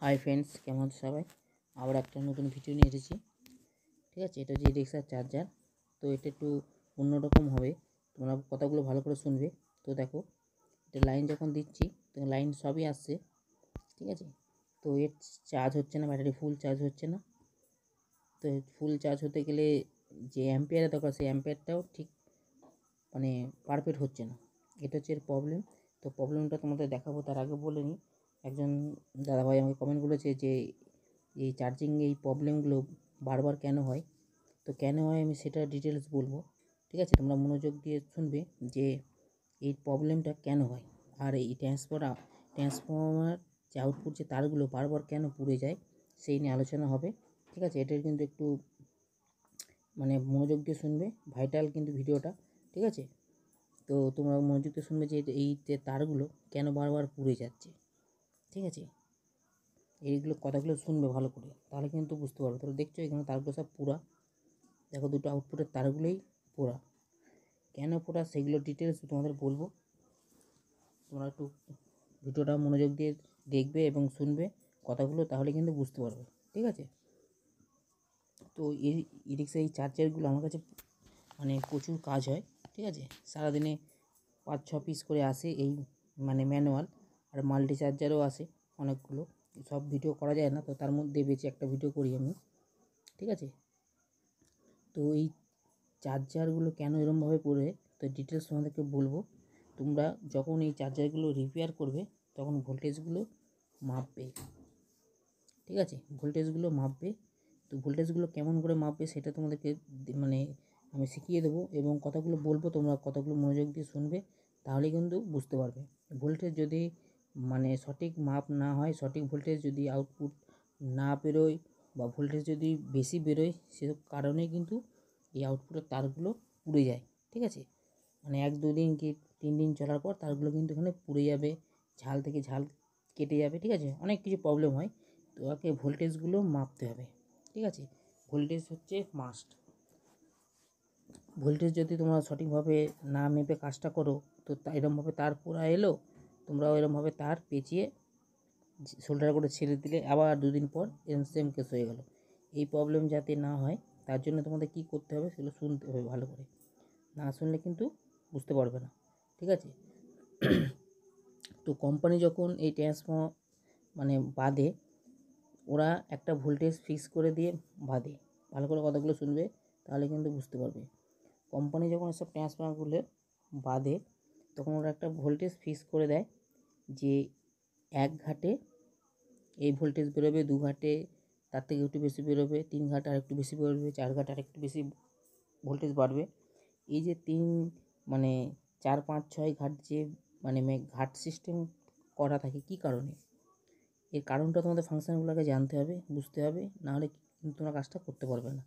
Hi friends, কেমন আছো সবাই? আবার একটা নতুন ভিডিও নিয়ে এসেছি। ঠিক আছে, এটা হচ্ছে রিক্সার চার্জার। তো এটা একটু অন্যরকম হবে, তোমরা কথাগুলো ভালো করে শুনবে। তো দেখো, এটা লাইন যখন দিচ্ছি তো লাইন সবই আসছে, ঠিক আছে। তো এর চার্জ হচ্ছে না, ব্যাটারি ফুল চার্জ হচ্ছে না। তো ফুল চার্জ হতে গেলে যে অ্যাম্পিয়ারের দরকার সেই অ্যাম্পিয়ারটাও ঠিক মানে পারফেক্ট হচ্ছে না। এটা হচ্ছে এর প্রবলেম। তো প্রবলেমটা তোমাদের দেখাবো, তার আগে বলে নিই, একজন দাদাভাই আমাকে কমেন্ট করেছে যে এই চার্জিং এই প্রবলেমগুলো বারবার কেন হয়। তো কেন হয় আমি সেটা ডিটেলস বলবো, ঠিক আছে। তোমরা মনোযোগ দিয়ে শুনবে যে এই প্রবলেমটা কেন হয়, আর এই ট্রান্সফর্মার যে আউটপুট যে তারগুলো বারবার কেন পুড়ে যায় সেই নিয়ে আলোচনা হবে, ঠিক আছে। এটার কিন্তু একটু মনোযোগ দিয়ে শুনবে, ভাইটাল কিন্তু ভিডিওটা, ঠিক আছে। তো তোমরা মনোযোগ দিয়ে শুনবে যে এই যে তারগুলো কেন বারবার পুড়ে যাচ্ছে, ঠিক আছে। এইগুলো কথাগুলো শুনবে ভালো করে, তাহলে কিন্তু বুঝতে পারবে। তাহলে দেখছো এখানে তারগুলো সব পোড়া, দেখো দুটো আউটপুটের তারগুলোই পোড়া। কেন পোড়া সেগুলো ডিটেলস তোমাদের বলবো, তোমরা একটু ভিডিওটা মনোযোগ দিয়ে দেখবে এবং শুনবে কথাগুলো, তাহলে কিন্তু বুঝতে পারবে, ঠিক আছে। তো এই রিক্সা এই চার্জারগুলো আমার কাছে প্রচুর কাজ হয়, ঠিক আছে। সারাদিনে 5-6 পিস করে আসে এই ম্যানুয়াল, আর মাল্টি চার্জারও আসে অনেকগুলো। সব ভিডিও করা যায় না, তো তার মধ্যে বেছে একটা ভিডিও করি আমি, ঠিক আছে। তো এই চার্জারগুলো কেন এরমভাবে পড়ে, তো ডিটেলস তোমাদেরকে বলবো। তোমরা যখন এই চার্জারগুলো রিপেয়ার করবে তখন ভোল্টেজগুলো মাপবে, ঠিক আছে। ভোল্টেজগুলো মাপবে। তো ভোল্টেজগুলো কেমন করে মাপবে সেটা তোমাদেরকে আমি শিখিয়ে দেবো, এবং কথাগুলো বলবো, তোমরা কথাগুলো মনোযোগ দিয়ে শুনবে, তাহলে কিন্তু বুঝতে পারবে। ভোল্টেজ যদি সঠিক মাপ না হয়, সঠিক ভোল্টেজ যদি আউটপুট না বেরোয় বা ভোল্টেজ যদি বেশি বেরোয়, সেসব কারণে কিন্তু এই আউটপুটের তারগুলো পুড়ে যায়, ঠিক আছে। 1-2 দিন কি 3 দিন চলার পর তারগুলো কিন্তু এখানে পুড়ে যাবে, ঝাল থেকে ঝাল কেটে যাবে, ঠিক আছে। অনেক কিছু প্রবলেম হয়। তো ওকে ভোল্টেজগুলো মাপতে হবে, ঠিক আছে। ভোল্টেজ হচ্ছে মাস্ট। ভোল্টেজ যদি তোমরা সঠিকভাবে না মেপে কাজটা করো, তো এরমভাবে তার পোড়া এলো, তোমরাও এরমভাবে তার পেঁচিয়ে সোল্ডার করে ছেড়ে দিলে আবার 2 দিন পর এরম সেম কেস হয়ে গেল। এই প্রবলেম যাতে না হয় তার জন্য তোমাদের কী করতে হবে সেগুলো শুনতে হবে ভালো করে, না শুনলে কিন্তু বুঝতে পারবে না, ঠিক আছে। তো কোম্পানি যখন এই ট্রান্সফর্মার বাঁধে, ওরা একটা ভোল্টেজ ফিক্স করে দিয়ে বাঁধে। ভালো করে কথাগুলো শুনবে, তাহলে কিন্তু বুঝতে পারবে। কোম্পানি যখন এসব ট্রান্সফর্মারগুলো বাঁধে তখন ওরা একটা ভোল্টেজ ফিক্স করে দেয় যে 1 ঘাটে এই ভোল্টেজ বেরোবে, 2 ঘাটে তার থেকে একটু বেশি বেরোবে, 3 ঘাটে আর একটু বেশি বেরোবে, 4 ঘাটে আর একটু বেশি ভোল্টেজ বাড়বে। এই যে 4, 5, 6 ঘাট যে ঘাট সিস্টেম করা থাকে কী কারণে, এর কারণটা তোমাদের ফাংশানগুলোকে জানতে হবে, বুঝতে হবে, নাহলে কিন্তু তোমরা কাজটা করতে পারবে না,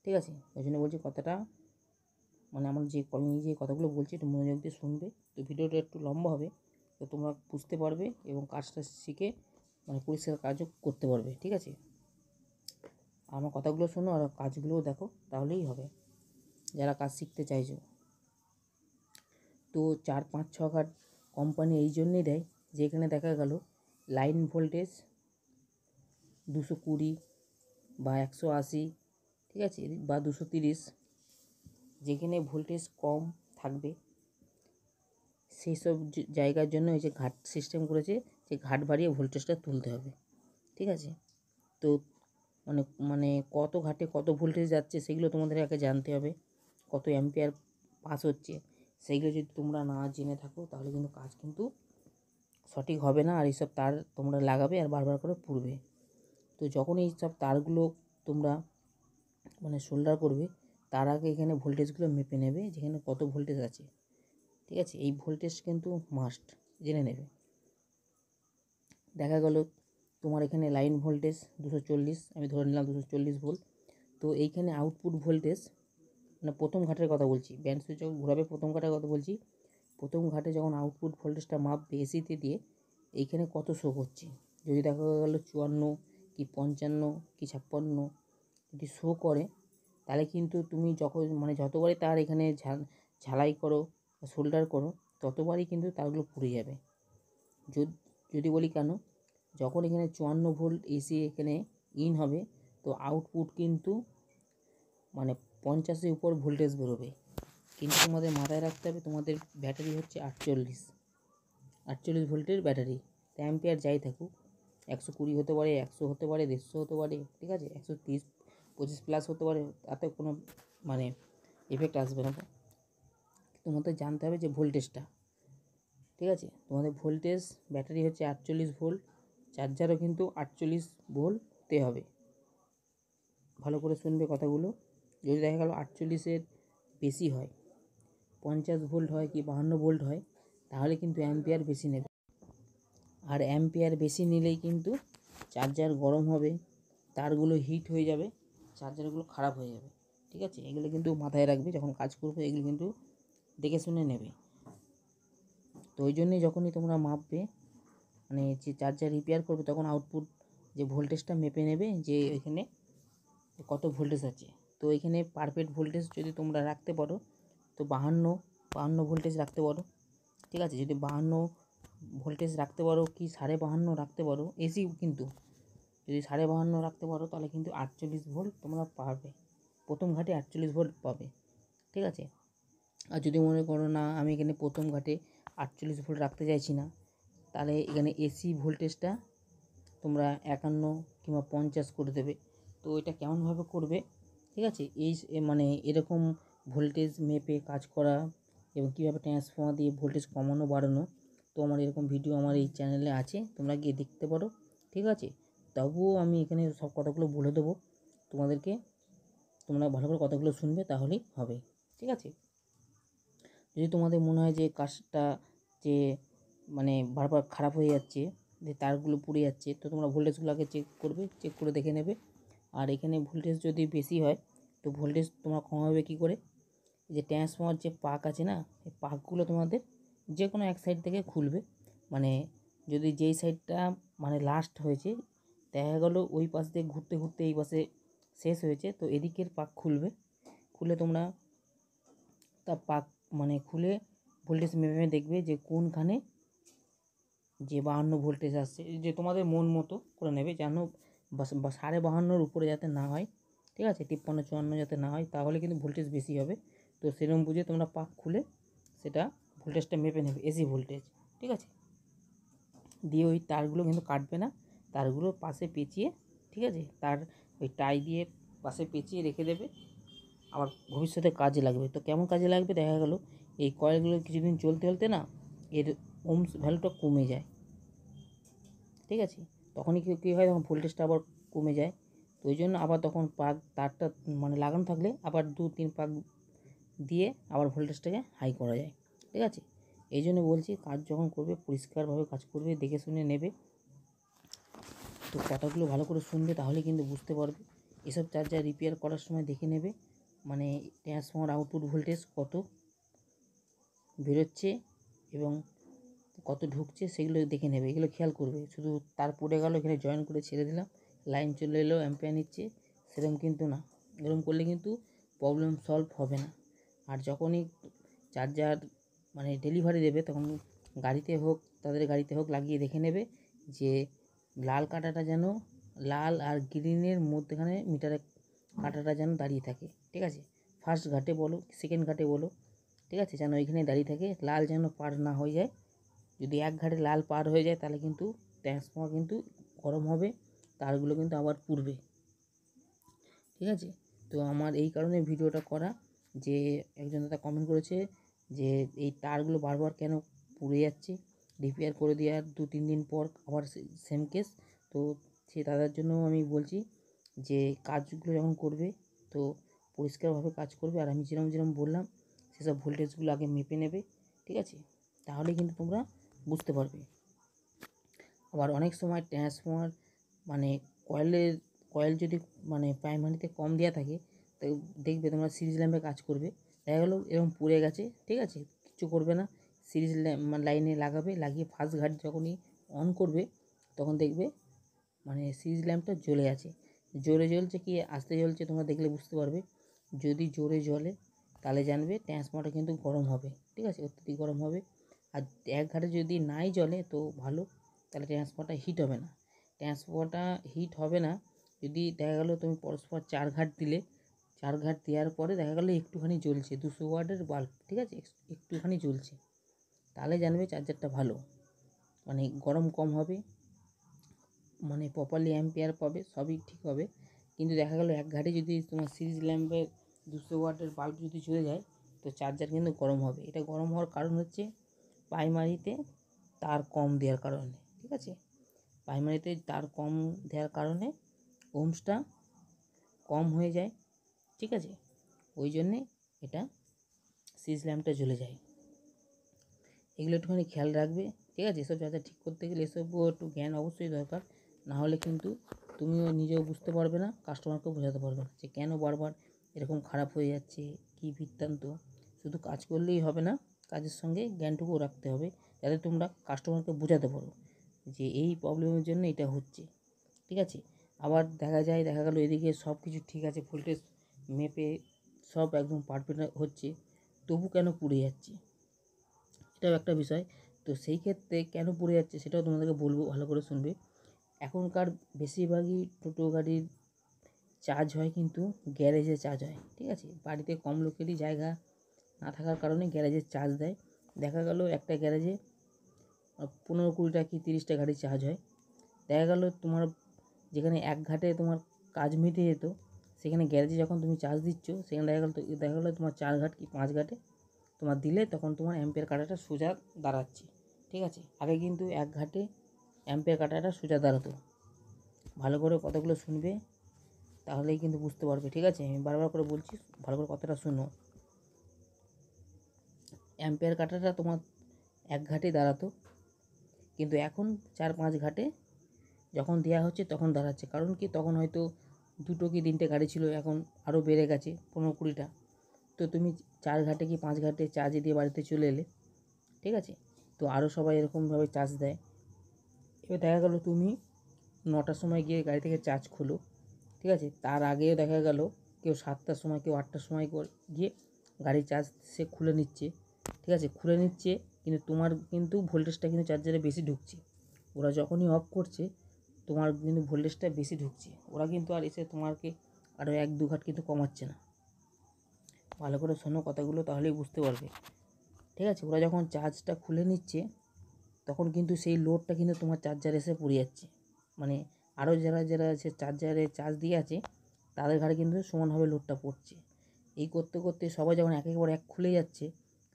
ঠিক আছে। ওই জন্য বলছি কথাটা আমি যে কথাগুলো বলছি একটু মনোযোগ দিয়ে শুনবে। তো ভিডিওটা একটু লম্বা হবে, তো তোমরা বুঝতে পারবে এবং কাজটা শিখে পরিষ্কার কাজও করতে পারবে, ঠিক আছে। আমার কথাগুলো শোনো আর কাজগুলোও দেখো, তাহলেই হবে যারা কাজ শিখতে চাইছো। তো 4, 5, 6 ঘাট কোম্পানি এই জন্যেই দেয় যে এখানে দেখা গেল লাইন ভোল্টেজ 220 বা 180, ঠিক আছে, বা 230, যেখানে ভোল্টেজ কম থাকবে সেই সব জায়গার জন্য এই যে ঘাট সিস্টেম করেছে, যে ঘাট বাড়িয়ে ভোল্টেজটা তুলতে হবে, ঠিক আছে। তো কত ঘাটে কত ভোল্টেজ যাচ্ছে সেগুলো তোমাদের আগে জানতে হবে, কত অ্যাম্পিয়ার পাস হচ্ছে সেইগুলো যদি তোমরা না জেনে থাকো তাহলে কিন্তু কাজ কিন্তু সঠিক হবে না, আর এইসব তার তোমরা লাগাবে আর বারবার করে পুড়বে। তো যখন এই সব তারগুলো তোমরা সোল্ডার করবে, তার আগে এখানে ভোল্টেজগুলো মেপে নেবে যেখানে কত ভোল্টেজ আছে, ঠিক আছে। এই ভোল্টেজ কিন্তু মাস্ট জেনে নেবে। দেখা গেল তোমার এখানে লাইন ভোল্টেজ 240, আমি ধরে নিলাম 240 ভোল্ট। তো এইখানে আউটপুট ভোল্টেজ প্রথম ঘাটের কথা বলছি, ব্যান্ড সুইচ যখন ঘোরাবে প্রথম ঘাটের কথা বলছি, প্রথম ঘাটে যখন আউটপুট ভোল্টেজটা মাপবে এসিতে দিয়ে, এইখানে কত শো করছে, যদি দেখা গেলো 54 কি 55 কি 56 যদি শো করে, তাহলে কিন্তু তুমি যখন যতবারই তার এখানে ঝালাই করো বা সোল্ডার করো ততবারই কিন্তু তারগুলো পুড়ে যাবে। যদি বলি কেন, যখন এখানে 54 ভোল্ট এসি এখানে ইন হবে, তো আউটপুট কিন্তু মানে 50-এর উপর ভোল্টেজ বেরোবে। কিন্তু তোমাদের মাথায় রাখতে হবে তোমাদের ব্যাটারি হচ্ছে 48 ভোল্টের ব্যাটারি। তো অ্যাম্পিয়ার যাই থাকুক, 120 হতে পারে, 100 হতে পারে, 150 হতে পারে, ঠিক আছে, 130-25 প্লাস হতে পারে, তাতে কোনো মানে এফেক্ট আসবে না। তোমাদের জানতে হবে যে ভোল্টেজটা, ঠিক আছে, তোমাদের ভোল্টেজ ব্যাটারি হচ্ছে 48 ভোল্ট, চার্জারও কিন্তু 48 ভোল্টতে হবে। ভালো করে শুনবে কথাগুলো। যদি দেখা গেল 48-এর বেশি হয়, 50 ভোল্ট হয় কি 52 ভোল্ট হয়, তাহলে কিন্তু অ্যাম্পিয়ার বেশি নেবে। আর অ্যাম্পিয়ার বেশি নিলেই কিন্তু চার্জার গরম হবে, তারগুলো হিট হয়ে যাবে, চার্জারগুলো খারাপ হয়ে যাবে, ঠিক আছে। এগুলো কিন্তু মাথায় রাখবে যখন কাজ করবে, এগুলো কিন্তু দেখে শুনে নেবে। তো ওই জন্যই যখনই তোমরা মাপবে, মানে যে চার্জার রিপেয়ার করবে, তখন আউটপুট যে ভোল্টেজটা মেপে নেবে যে এখানে কত ভোল্টেজ আছে। তো এখানে পারফেক্ট ভোল্টেজ যদি তোমরা রাখতে পারো, তো 52 ভোল্টেজ রাখতে পারো, ঠিক আছে। যদি 52 ভোল্টেজ রাখতে পারো কি 52.5 রাখতে পারো, এসি কিন্তু যদি 52.5 রাখতে পারো, তাহলে কিন্তু 48 ভোল্ট তোমরা পাবে, প্রথম ঘাটে 48 ভোল্ট পাবে, ঠিক আছে। আর যদি মনে করো না আমি এখানে প্রথম ঘাটে 48 ভোল্ট রাখতে চাইছি না, তাহলে এখানে এসি ভোল্টেজটা তোমরা 51 কিংবা 50 করে দেবে। তো এটা কেমনভাবে করবে, ঠিক আছে, মানে এরকম ভোল্টেজ মেপে কাজ করা এবং কীভাবে ট্রান্সফর্মার দিয়ে ভোল্টেজ কমানো বাড়ানো, তো আমার এরকম ভিডিও আমার এই চ্যানেলে আছে, তোমরা গিয়ে দেখতে পারো, ঠিক আছে। তবুও আমি এখানে সব কথাগুলো বলে দেবো তোমাদেরকে, তোমরা ভালো করে কথাগুলো শুনবে, তাহলেই হবে, ঠিক আছে। যদি তোমাদের মনে হয় যে কাজটা যে মানে বারবার খারাপ হয়ে যাচ্ছে, যে তারগুলো পুড়ে যাচ্ছে, তো তোমরা ভোল্টেজগুলো আগে চেক করবে, চেক করে দেখে নেবে। আর এখানে ভোল্টেজ যদি বেশি হয়, তো ভোল্টেজ তোমরা কমাবে কী করে, যে ট্রান্সফর্মার যে পাক আছে না, এই পাকগুলো তোমাদের যে কোনো এক সাইড থেকে খুলবে। মানে যদি যেই সাইডটা মানে লাস্ট হয়েছে, দেখা গেলো ওই পাশ দিয়ে ঘুরতে ঘুরতে এই পাশে শেষ হয়েছে, তো এদিকের পাক খুলবে, খুলে তোমরা তা পাক মানে খুলে ভোল্টেজ মেপে দেখবে যে কোনখানে যে 52 ভোল্টেজ আসছে, যে তোমাদের মন মতো করে নেবে, যেন 52.5-র উপরে যাতে না হয়, ঠিক আছে, 53-54 যাতে না হয়, তাহলে কিন্তু ভোল্টেজ বেশি হবে। তো সেরকম বুঝে তোমরা পাক খুলে সেটা ভোল্টেজটা মেপে নেবে, এসি ভোল্টেজ, ঠিক আছে। দিয়ে ওই তারগুলো কিন্তু কাটবে না, তারগুলো পাশে পেঁচিয়ে, ঠিক আছে, তার ওই টাই দিয়ে পাশে পেঁচিয়ে রেখে দেবে, আবার ভবিষ্যতে কাজে লাগবে। তো কেমন কাজে লাগবে, দেখা গেল এই কয়েলগুলো কিছুদিন চলতে চলতে না এর ওমস ভ্যালুটা কমে যায়, ঠিক আছে। তখনই কী হয়, তখন ভোল্টেজটা আবার কমে যায়। তো ওই জন্য আবার তখন পাক তারটা মানে লাগানো থাকলে আবার 2-3 পাক দিয়ে আবার ভোল্টেজটাকে হাই করা যায়, ঠিক আছে। এই জন্য বলছি, কাজ যখন করবে পরিষ্কারভাবে কাজ করবে, দেখে শুনে নেবে। তো কথাগুলো ভালো করে শুনবে, তাহলে কিন্তু বুঝতে পারবে। এসব চার্জার রিপেয়ার করার সময় দেখে নেবে, মানে ট্রান্সফর্মার আউটপুট ভোল্টেজ কত বেরোচ্ছে এবং কত ঢুকছে, সেগুলো দেখে নেবে, এগুলো খেয়াল করবে। শুধু তার পড়ে গেল, এখানে জয়েন করে ছেড়ে দিলাম, লাইন চলে এলো, অ্যাম্পিয়ার নিচ্ছে, সেরকম কিন্তু না। এরকম করলে কিন্তু প্রবলেম সলভ হবে না। আর যখনই চার্জার মানে ডেলিভারি দেবে, তখন গাড়িতে হোক, তাদের গাড়িতে হোক, লাগিয়ে দেখে নেবে যে লাল কাঁটাটা যেন, লাল আর গ্রিনের মধ্যখানে মিটারের কাঁটাটা যেন দাঁড়িয়ে থাকে, ঠিক আছে। ফার্স্ট ঘাটে বলো, সেকেন্ড ঘাটে বলো, ঠিক আছে, যেন ওইখানে দাঁড়িয়ে থাকে, লাল যেন পার না হয়ে যায়। যদি এক ঘাটে লাল পার হয়ে যায়, তাহলে কিন্তু ট্রান্সফর্মার কিন্তু গরম হবে, তারগুলো কিন্তু আবার পুড়বে, ঠিক আছে। তো আমার এই কারণে ভিডিওটা করা, যে একজন দাদা কমেন্ট করেছে যে এই তারগুলো বারবার কেন পুড়ে যাচ্ছে, রিপেয়ার করে দেওয়ার 2-3 দিন পর আবার সেম কেস। তো সে দাদার জন্য আমি বলছি যে কাজগুলো যখন করবে, তো পরিষ্কারভাবে কাজ করবে, আর আমি যেরকম বললাম সেসব ভোল্টেজগুলো আগে মেপে নেবে, ঠিক আছে, তাহলে কিন্তু তোমরা বুঝতে পারবে। আবার অনেক সময় ট্রান্সফর্মার মানে কয়েল যদি মানে প্রাইমারিতে কম দেওয়া থাকে, তো দেখবে তোমরা সিরিজ ল্যাম্পে কাজ করবে, দেখা গেলো এরকম পুড়ে গেছে, ঠিক আছে, কিচ্ছু করবে না, সিরিজ লাইনে লাগাবে, লাগিয়ে ফার্স্ট ঘাট যখনই অন করবে, তখন দেখবে মানে সিরিজ ল্যাম্পটা জ্বলে আছে। জোরে জ্বলছে কি আস্তে জ্বলছে তোমরা দেখলে বুঝতে পারবে। যদি জোরে জ্বলে, তাহলে জানবে ট্রান্সফর্মারটা কিন্তু গরম হবে, ঠিক আছে, অত্যধিক গরম হবে। আর এক ঘাটে যদি নাই জ্বলে তো ভালো, তাহলে ট্রান্সফর্মারটা হিট হবে না। ট্রান্সফরটা হিট হবে না যদি দেখা গেল তুমি পরস্পর 4 ঘাট দিলে, 4 ঘাট দেওয়ার পরে দেখা গেল একটুখানি জ্বলছে, 200 ওয়াটের বাল্ব, ঠিক আছে, একটুখানি জ্বলছে, তাহলে জানবে চার্জারটা ভালো, মানে গরম কম হবে, মানে প্রপারলি অ্যাম্পিয়ার পাবে, সবই ঠিক হবে। কিন্তু দেখা গেল এক ঘাটে যদি তোমার সিরিজ ল্যাম্পের 200 ওয়াটের বাল্ব যদি চলে যায়, তো চার্জার কিন্তু গরম হবে। এটা গরম হওয়ার কারণ হচ্ছে প্রাইমারিতে তার কম দেওয়ার কারণে, ঠিক আছে, প্রাইমারিতে তার কম দেওয়ার কারণে ওহমসটা কম হয়ে যায়, ঠিক আছে, ওই জন্যে এটা সিরিজ ল্যাম্পটা জ্বলে যায়। এগুলো একটুখানি খেয়াল রাখবে, ঠিক আছে। এসব চার্জার ঠিক করতে গেলে এসবও একটু জ্ঞান অবশ্যই দরকার, না হলে কিন্তু তুমিও নিজেও বুঝতে পারবে না, কাস্টমারকেও বোঝাতে পারবে না যে কেন বারবার এরকম খারাপ হয়ে যাচ্ছে, কী বৃত্তান্ত। শুধু কাজ করলেই হবে না, কাজের সঙ্গে জ্ঞানটুকুও রাখতে হবে, যাতে তোমরা কাস্টমারকে বোঝাতে পারো যে এই প্রবলেমের জন্য এটা হচ্ছে, ঠিক আছে। আবার দেখা গেল এদিকে সব কিছু ঠিক আছে, ভোল্টেজ মেপে সব একদম পারফেক্ট হচ্ছে, তবু কেন পুড়ে যাচ্ছে, এটাও একটা বিষয়। তো সেই ক্ষেত্রে কেন পুড়ে যাচ্ছে সেটাও তোমাদেরকে বলবো, ভালো করে শুনবে। এখনকার বেশিরভাগই টোটো গাড়ির চার্জ হয় কিন্তু গ্যারেজে চার্জ হয়, ঠিক আছে। বাড়িতে কম লোকেরই জায়গা না থাকার কারণে গ্যারেজে চার্জ দেয়। দেখা গেল একটা গ্যারেজে 15-20টা কি 30টা গাড়ি চার্জ হয়। দেখা গেল তোমার যেখানে এক ঘাটে তোমার কাজ মিটে যেত, সেখানে গ্যারেজে যখন তুমি চার্জ দিচ্ছ, সেখানে দেখা গেলো তোমার 4 ঘাট কি 5 ঘাটে তোমার দিলে তখন তোমার অ্যাম্পিয়ার কাটাটা সোজা দাঁড়াচ্ছে, ঠিক আছে। আগে কিন্তু এক ঘাটে অ্যাম্পিয়ার কাটাটা সোজা দাঁড়াতো। ভালো করে কথাগুলো শুনবে, তাহলেই কিন্তু বুঝতে পারবে, ঠিক আছে। আমি বারবার করে বলছি, ভালো করে কথাটা শুনো। অ্যাম্পিয়ার কাটাটা তোমার এক ঘাটে দাঁড়াতো, কিন্তু এখন 4-5 ঘাটে যখন দেওয়া হচ্ছে তখন দাঁড়াচ্ছে। কারণ কি, তখন হয়তো 2টো কি 3টে গাড়ি ছিল, এখন আরও বেড়ে গেছে 15-20টা। তো তুমি 4 ঘাটে কি 5 ঘাটে চার্জ দিয়ে বাড়িতে চলে এলে, ঠিক আছে। তো আরও সবাই এরকমভাবে চার্জ দেয়। এবার দেখা গেলো তুমি 9টার সময় গিয়ে গাড়ি থেকে চার্জ খোলো, ঠিক আছে। তার আগেও দেখা গেল কেউ 7টার সময়, কেউ 8টার সময় গিয়ে গাড়ির চার্জ সে খুলে নিচ্ছে, ঠিক আছে, খুলে নিচ্ছে। কিন্তু তোমার কিন্তু ভোল্টেজটা কিন্তু চার্জারে বেশি ঢুকছে। ওরা যখনই অফ করছে তোমার কিন্তু ভোল্টেজটা বেশি ঢুকছে, ওরা কিন্তু আর এসে তোমাকে আরও 1-2 ঘাট কিন্তু কমাচ্ছে না। ভালো করে শোনো কথাগুলো, তাহলেই বুঝতে পারবে, ঠিক আছে। ওরা যখন চার্জটা খুলে নিচ্ছে তখন কিন্তু সেই লোডটা কিন্তু তোমার চার্জারে এসে পড়ে যাচ্ছে, মানে আরও যারা সে চার্জারে চার্জ দিয়ে আছে তাদের ঘাড়ে কিন্তু সমানভাবে লোডটা পড়ছে। এই করতে করতে সবাই যখন একের পর এক খুলে যাচ্ছে,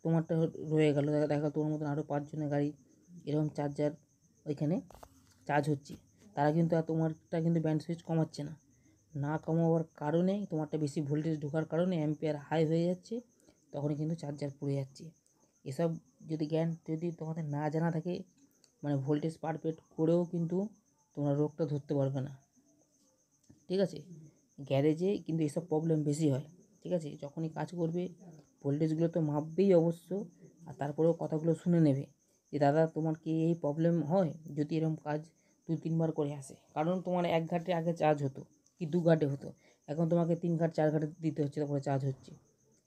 তোমারটা রয়ে গেল, দেখা তোমার মতন আরও 5 জনের গাড়ি এরকম চার্জার ওইখানে চার্জ হচ্ছে, তারা কিন্তু আর তোমারটা কিন্তু ব্যান্ড সুইচ কমাচ্ছে না। না কমাবার কারণে তোমারটা বেশি ভোল্টেজ ঢোকার কারণে অ্যাম্পিয়ার হাই হয়ে যাচ্ছে, তখনই কিন্তু চার্জার পুড়ে যাচ্ছে। এসব যদি তোমাদের না জানা থাকে, মানে ভোল্টেজ পারফেক্ট করেও কিন্তু তোমরা রোগটা ধরতে পারবে না, ঠিক আছে। গ্যারেজে কিন্তু এসব প্রবলেম বেশি হয়, ঠিক আছে। যখনই কাজ করবে ভোল্টেজগুলো তো মাপবেই অবশ্য, আর তারপরেও কথাগুলো শুনে নেবে যে দাদা তোমার কি এই প্রবলেম হয়, যদি এরকম কাজ 2-3 বার করে আসে। কারণ তোমার 1 ঘাটে আগে চার্জ হতো কি 2 ঘাটে হতো, এখন তোমাকে 3 ঘাট 4 ঘাটে দিতে হচ্ছে, তারপরে চার্জ হচ্ছে।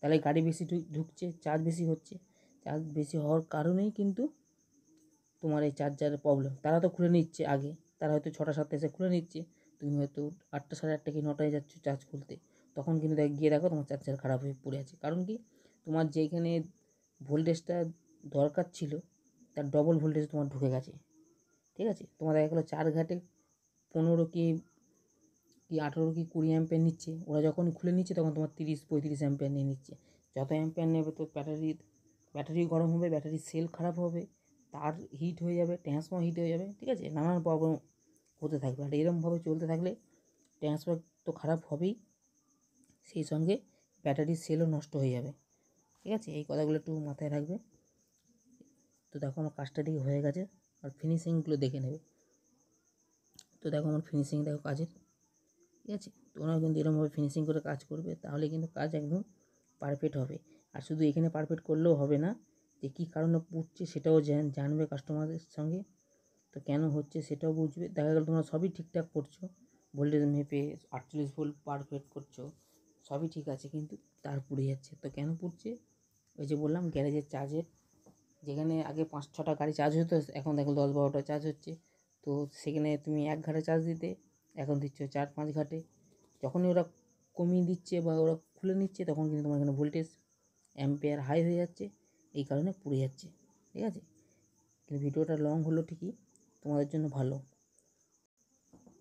তাহলে গাড়ি বেশি ঢুকছে, চার্জ বেশি হচ্ছে। চার্জ বেশি হওয়ার কারণেই কিন্তু তোমার এই চার্জারের প্রবলেম। তারা তো খুলে নিচ্ছে আগে, তারা হয়তো 6টা-7টা এসে খুলে নিচ্ছে, তুমি হয়তো 8টা, সাড়ে 8টা কি 9টায় যাচ্ছ চার্জ খুলতে, তখন কিন্তু গিয়ে দেখো তোমার চার্জার খারাপ হয়ে পড়ে আছে। কারণ কি, তোমার যেখানে ভোল্টেজটা দরকার ছিল তার ডবল ভোল্টেজ তোমার ঢুকে গেছে, ঠিক আছে। তোমার দেখা গেলো 4 ঘাটে 15 কি 18 কি 20 অ্যাম্পিয়ার নিচ্ছে, ওরা যখন খুলে নিচ্ছে তখন তোমার 30-35 অ্যাম্পিয়ার নিয়ে নিচ্ছে। যত অ্যাম্পিয়ার নেবে তো ব্যাটারি গরম হবে, ব্যাটারির সেল খারাপ হবে, তার হিট হয়ে যাবে, ট্রান্সফর্মার হিট হয়ে যাবে, ঠিক আছে, নানান প্রবলেম হতে থাকবে। আর এরকমভাবে চলতে থাকলে ট্রান্সফর্মার তো খারাপ হবেই, সেই সঙ্গে ব্যাটারির সেলও নষ্ট হয়ে যাবে, ঠিক আছে। এই কথাগুলো একটু মাথায় রাখবে। তো দেখো আমার কাজটা দিকে হয়ে গেছে, আর ফিনিশিংগুলো দেখে নেবে। তো দেখো আমার ফিনিশিং দেখো কাজের, ঠিক আছে। তোমরাও কিন্তু এরকমভাবে ফিনিশিং করে কাজ করবে, তাহলে কিন্তু কাজ একদম পারফেক্ট হবে। আর শুধু এখানে পারফেক্ট করলেও হবে না, যে কী কারণে পুড়ছে সেটাও জানবে কাস্টমারদের সঙ্গে, তো কেন হচ্ছে সেটাও বুঝবে। দেখা গেল তোমরা সবই ঠিকঠাক করছো, ভোল্টেজ মেপে 48 ভোল্ট পারফেক্ট করছো, সবই ঠিক আছে, কিন্তু তার পুড়ে যাচ্ছে। তো কেন পুড়ছে, ওই যে বললাম গ্যারেজের চার্জের, যেখানে আগে 5-6টা গাড়ি চার্জ হতো এখন দেখো 10-12টা চার্জ হচ্ছে, তো সেখানে তুমি 1 ঘাটে চার্জ দিতে, এখন দিচ্ছ 4-5 ঘাটে। যখনই ওরা কমিয়ে দিচ্ছে বা ওরা খুলে নিচ্ছে তখন কিন্তু তোমার এখানে ভোল্টেজ অ্যাম্পিয়ার হাই হয়ে যাচ্ছে, এই কারণে পুড়ে যাচ্ছে। ঠিক আছে, কিন্তু ভিডিওটা লং হলো ঠিকই, তোমাদের জন্য ভালো।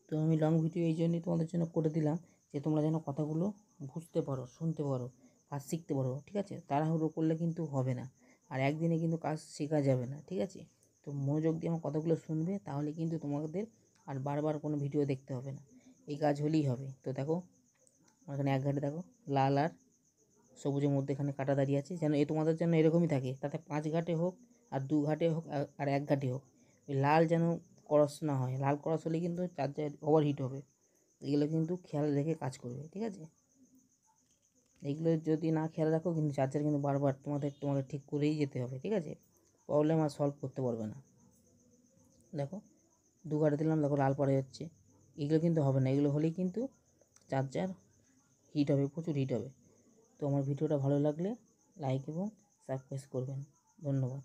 তো আমি লং ভিডিও এই জন্যই তোমাদের জন্য করে দিলাম যে তোমরা যেন কথাগুলো বুঝতে পারো, শুনতে পারো, কাজ শিখতে পারো। ঠিক আছে, তাড়াহুড়ো করলে কিন্তু হবে না, আর একদিনে কিন্তু কাজ শেখা যাবে না। ঠিক আছে, তো মনোযোগ দিয়ে আমার কথাগুলো শুনবে, তাহলে কিন্তু তোমাদের আর বারবার কোনো ভিডিও দেখতে হবে না, এই কাজ হলেই হবে। তো দেখো আমার এখানে 1 ঘাটে দেখো লাল আর সবুজের মধ্যে এখানে কাটা দাঁড়িয়ে আছে, যেন তোমাদের জন্য এরকমই থাকে, তাতে 5 ঘাটে হোক আর 2 ঘাটে হোক আর 1 ঘাটে হোক, ওই লাল যেন ক্রস না হয়। লাল ক্রস হলে কিন্তু চার্জার ওভারহিট হবে, এগুলো কিন্তু খেয়াল রেখে কাজ করবে। ঠিক আছে, এগুলো যদি না খেয়াল রাখো কিন্তু চার্জার কিন্তু বারবার তোমাকে ঠিক করেই যেতে হবে। ঠিক আছে, প্রবলেম আর সলভ করতে পারবে না। দেখো 2 ঘাটে দিলাম, দেখো লাল পড়ে যাচ্ছে, এগুলো কিন্তু হবে না, এগুলো হলেই কিন্তু চার্জার হিট হবে, প্রচুর হিট হবে। তো আমার ভিডিওটা ভালো লাগলে লাইক এবং সাবস্ক্রাইব করবেন। ধন্যবাদ।